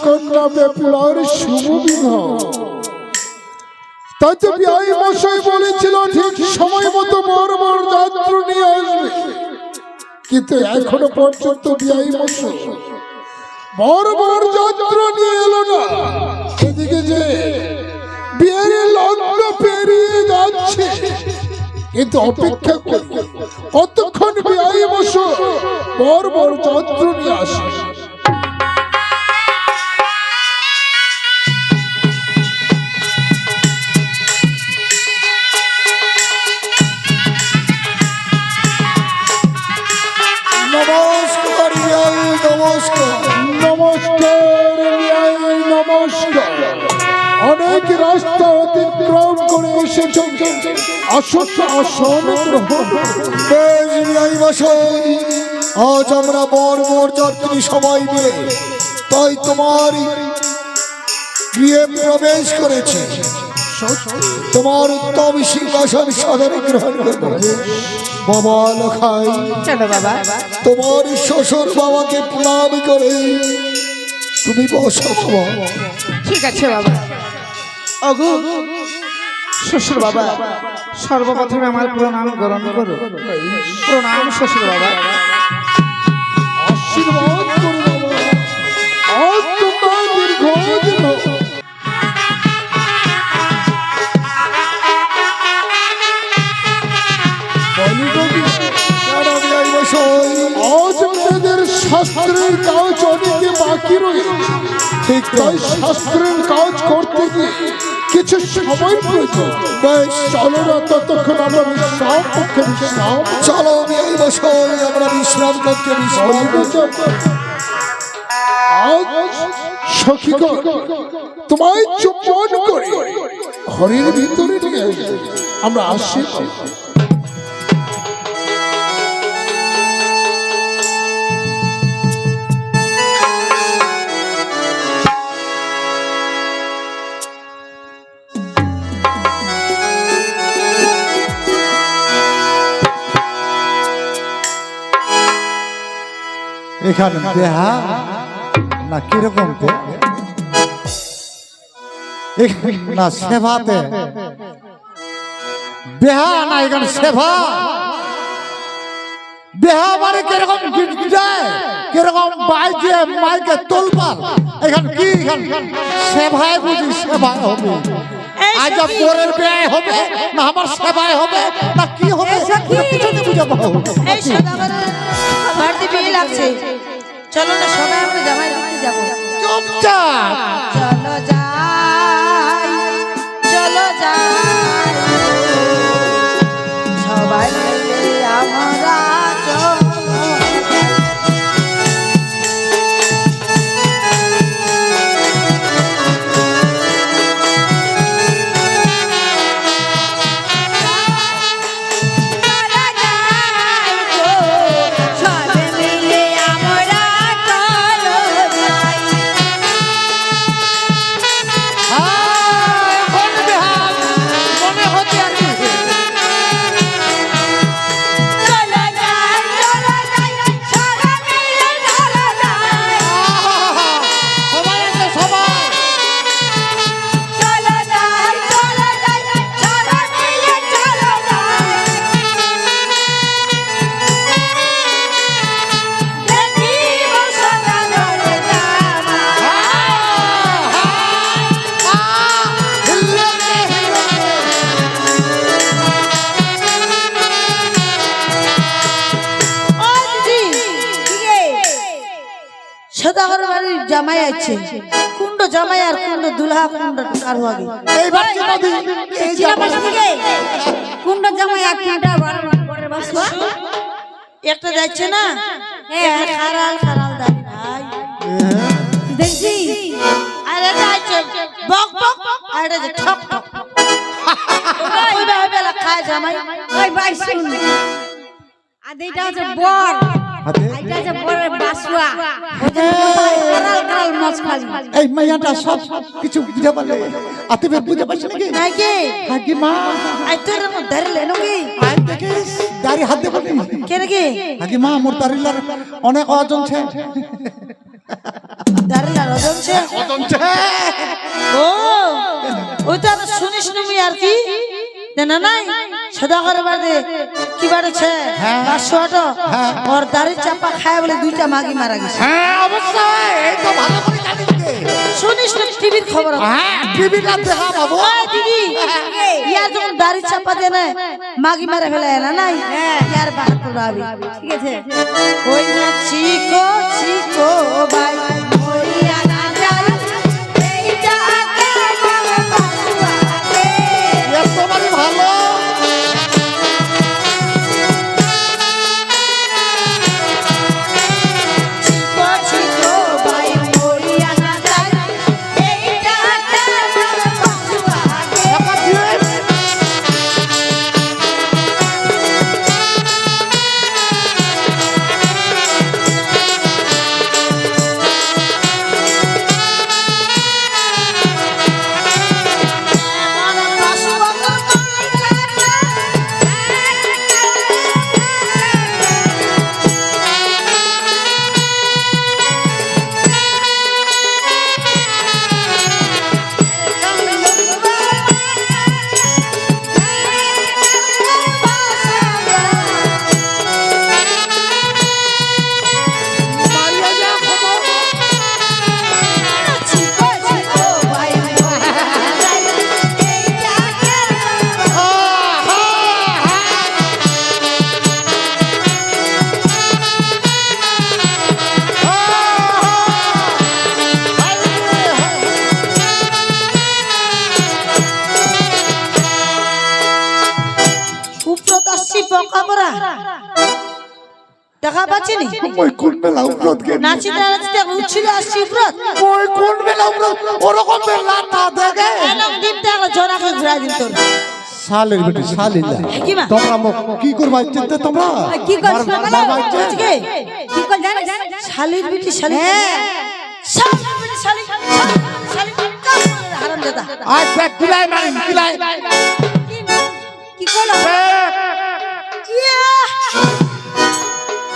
কন্যা বেপুলার শুভ বিবাহ। তাতে বিআই মশাই বলেছিল ঠিক সময় মতো বর যাত্রা নিয়ে আসবে, কিন্তু এখনো পর্যন্ত বিআই মশাই বর যাত্রা নিয়ে এলো না। এদিকে যে বিয়ের লগ্ন পেরিয়ে যাচ্ছে, কিন্তু অপেক্ষা করি কতক্ষণ বিআই মশাই বর যাত্রা নিয়ে আসে। অনেক রাস্তা অতিক্রম করে এসেছেন, আসন গ্রহণ। আজ আমরা বর যাত্রী সবাই মিলে তাই তোমার গৃহে প্রবেশ করেছি। তোমার উত্তম সিংহাসন সাদরে গ্রহণ করবো। বাবা লখাই, তোমার শ্বশুর বাবাকে প্রণাম করে তুমি বসো। ঠিক আছে বাবা। ওগো শ্বশুর বাবা, সর্বপ্রথমে আমার প্রণাম গ্রহণ করো। প্রণাম শ্বশুর বাবা। আশীর্বাদ করো বাবা, আজ তোমার দীর্ঘজীবন হোক। আজ আমাদের শাস্ত্রের কাজ অনেকে বাকি রয়েছে, ঠিক তাই শাস্ত্রের কাজ করতে গিয়ে কিছু সময় প্রয়োজন। বেশ চলো না, ততক্ষণ আমরা বিশ্রাম পক্ষে বিশ্রাম। চলো বিআই মশাই, আমরা বিশ্রাম করতে বিশ্রাম। সখীগণ, তোমায় চুম্বন করে ঘরের ভিতরে নিয়ে আমরা আসি। এখানে দেহা না কিরকম না সেভাতে বেহা না এখানে সেভা বেহা মানে কিরকম গিটায় কিরকম বাইকে মাইকে তোলবার। এখানে কি সেভায় বুঝি সেভায় হবে। আজ পরের ব্যয় হবে না আমার সেবায় হবে না কি হবে বুঝাবো। লাগছে, চলো না সবাই আমরা জামাই দেখতে যাবো। চুপচাপ চলো যাই, চলো যাই সবাই মিলে আমরা সদাগর বাড়ির জামাই আছে। কুণ্ড জামাই আর কুণ্ড দুলহা কুণ্ড আর হবে এইবার কি নদী এই জামাই কুণ্ড জামাই আর কুণ্ড বড় বাসুয়া একটা যাচ্ছে না। খারাল খারাল দাই ভাই দেখছি। আরে যাচ্ছে বক বক আর এটা ঠক ঠক ওই বেলা খায় জামাই। ওই ভাই শুন, আর এইটা হচ্ছে বর, এইটা হচ্ছে বরের বাসুয়া। এই মাইয়াটা সব কিছু বুঝে পারলে আতিবে বুঝে পারছ নাকি নাকি হাগি মা আই তোর ধরলে নাকি আই দেখিস দাড়ি হাত দেব নি কে নাকি হাগি মা মোর দাড়িলার অনেক ওজন আছে। দাঁড়িয়ে রজনছে ও ওই তো আমি শুনিস নি আর কি না নাই সদা করে বাদে কি বাড়ছে বাসুয়াটো ওর দাড়ি চাপা খায় বলে দুইটা মাগি মারা গেছে। হ্যাঁ অবশ্যই, এই তো ভালো করে জানি শুনিস না টিভির খবর? হ্যাঁ টিভিটা দেখা বাবু। দিদি ইয়ার যখন দাড়ি চাপা দেয় না মাগি মারা ফেলে না নাই ইয়ার বাহাত্তর ভাবি ঠিক আছে ওই না চিকো চিকো ভাই মরিয়া না যাই এইটা আগে বলে বাসুয়াকে তোমারই ভালো। চিকো চিকো ভাই মরিয়া না যাই এইটা আগে বলে বাসুয়াকে দেখা পাচ্ছি নি মই কোন বেলা উপরত গে নাচিতে নাচিতে উচ্ছিল আসছি উপরত মই কোন বেলা উপরত ওরকম বেলা না দেখে এলম ডিপ দেখলে জোরাকে ঘুরাই দিন তোর শালের বেটি শালিলা কি মা তোমরা কি করবা চিন্তা তোমরা কি করছ মারবা ইচ্ছে? কি কর জানিস শালির বিটি শালি শালির বিটি শালি শালি হারাম দাদা আজ দেখ কিলাই মারিম কিলাই কি করলো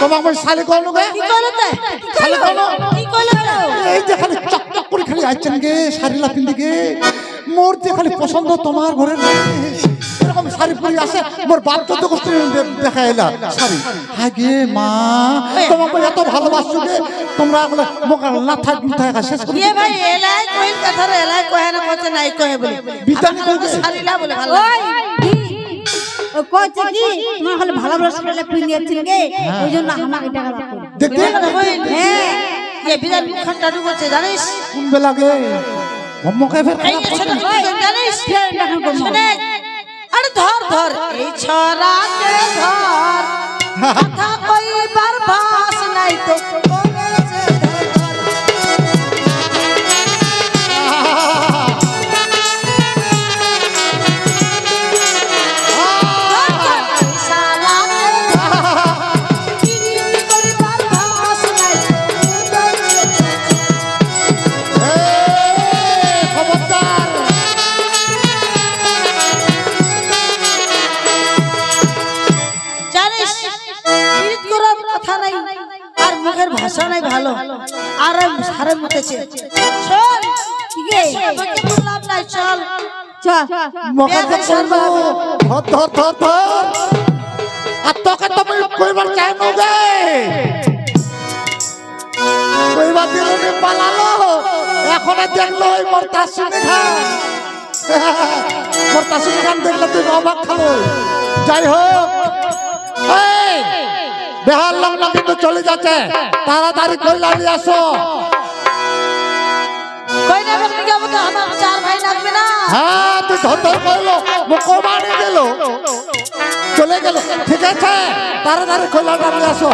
তোমাক মই শালি কোন গে কি করলো তে শালি কোন কি করলো এই যে খালি চক চক করে খালি আইছেন গে শাড়িলা পিন্ধি গে মোর যে খালি পছন্দ তোমার ঘরের এরকম শাড়ি পরি আসে মোর বাপ যত কষ্ট দেখা এলা শাড়ি আগে মা তোমাক মই এত ভালোবাসছো গে তোমরা বলে মোক না থাক শেষ করে এ ভাই এলাই কইল কথা রে এলাই কহে না কইতে নাই কহে বলে বিতানি কইবে শালিলা বলে ভালো ও কইছে কি তোমার হলে ভালো ভালো ছেলে পিনিয়েছিল গে ওইজন্য আমাকে টাকা লাগবে দেখতে হ্যাঁ এ বিরাট মুখটা ঢুকছে জানিস কোন বেলা গে মম্মকে ফের এই ছোট জানিস শুনে আরে ধর ধর এই ছড়াকে ধর কথা কইবার ভাষ নাই তো কইছে ধর ভাষা নাই ভালো আর সারে মুতেছে চল ঠিক আছে বাকি বললাম না চল চল মকে করব ধর ধর ধর আর তোকে তুমি কইবার চাই না গে কইবার দিলে পালালো এখন দেখলো ওই মরতাসুনি খান মরতাসুনি খান দেখলে তুই অবাক খাবো যাই হোক এই বেহার লাগলো কিন্তু চলে যাচ্ছে তাড়াতাড়ি কইলা নিয়ে আসো কই না বলবি যাবো তো আমার চার ভাই লাগবে না হ্যাঁ তুই ধর ধর করলো মুখবানি দিল চলে গেল ঠিক আছে তাড়াতাড়ি কইলা নিয়ে আসো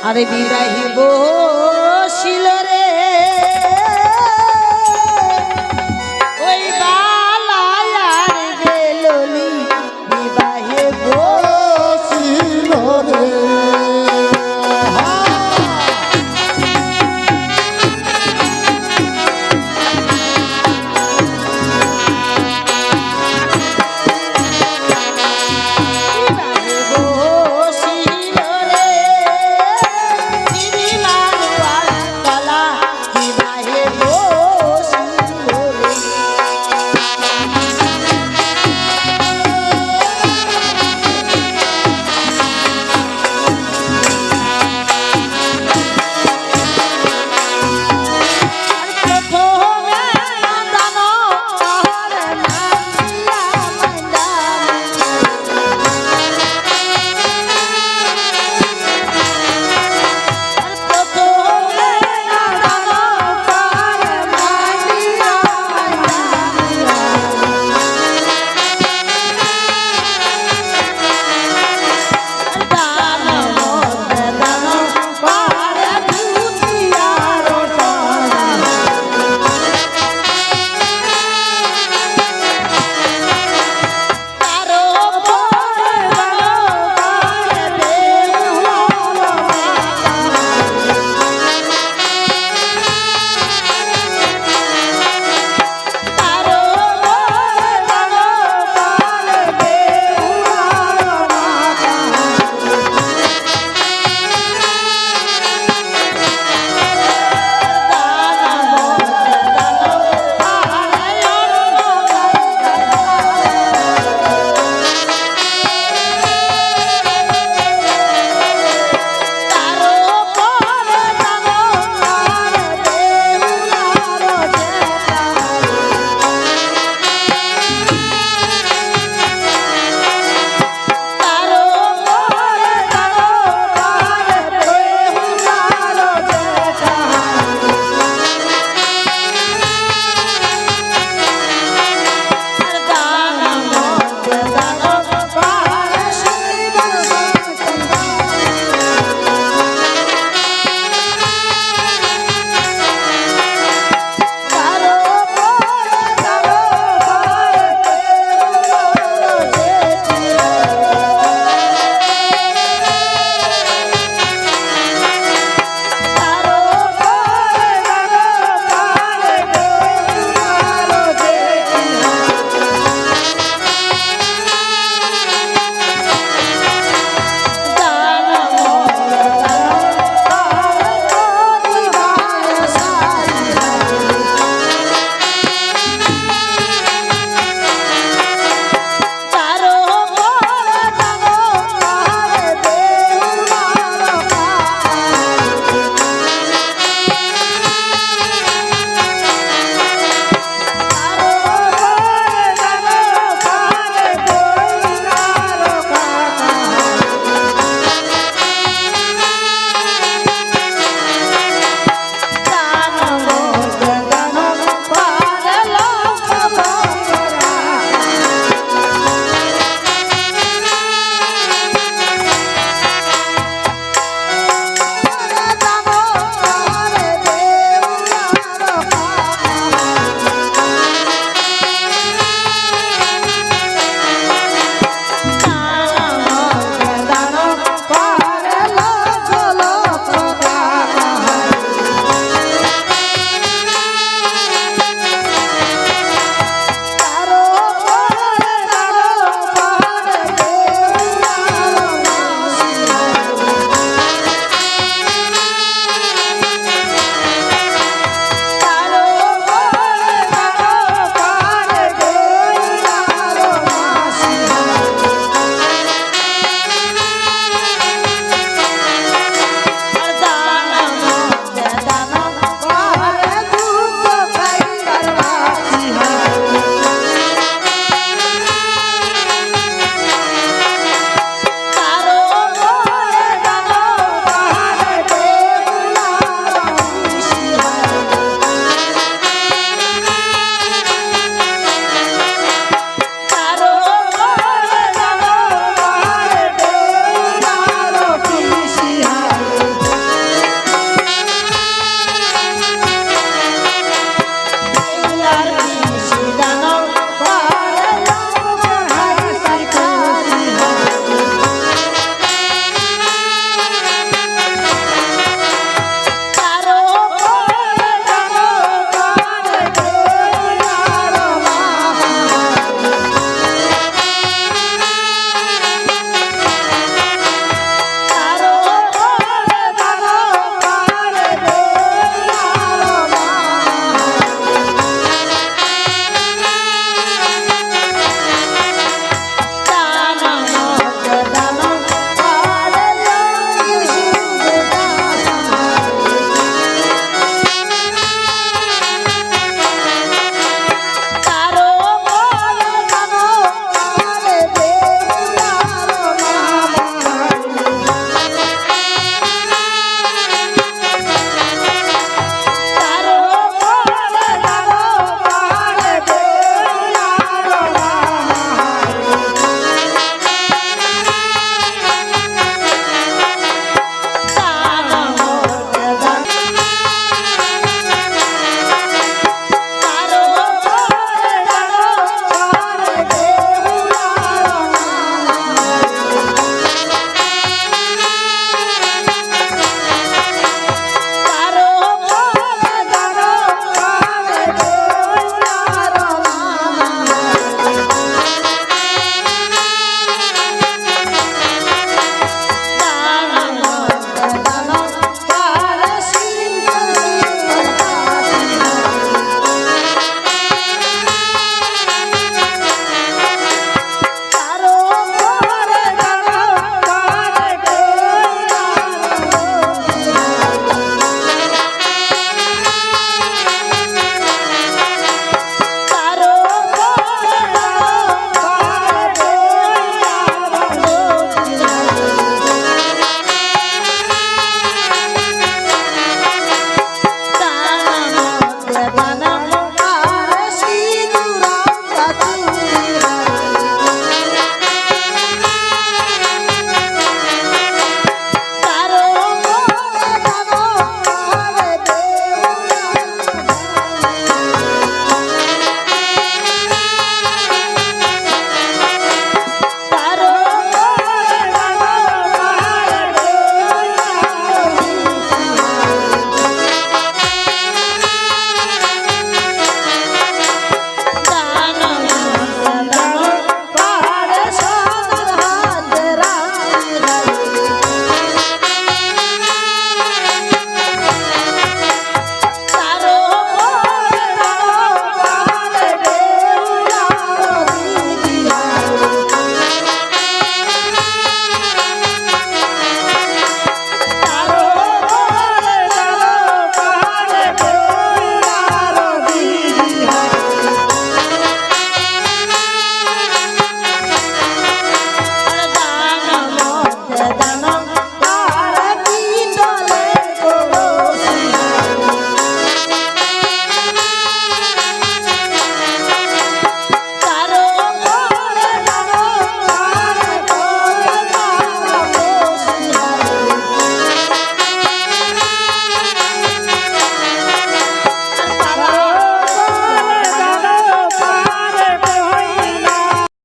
আরে বিদায় বউ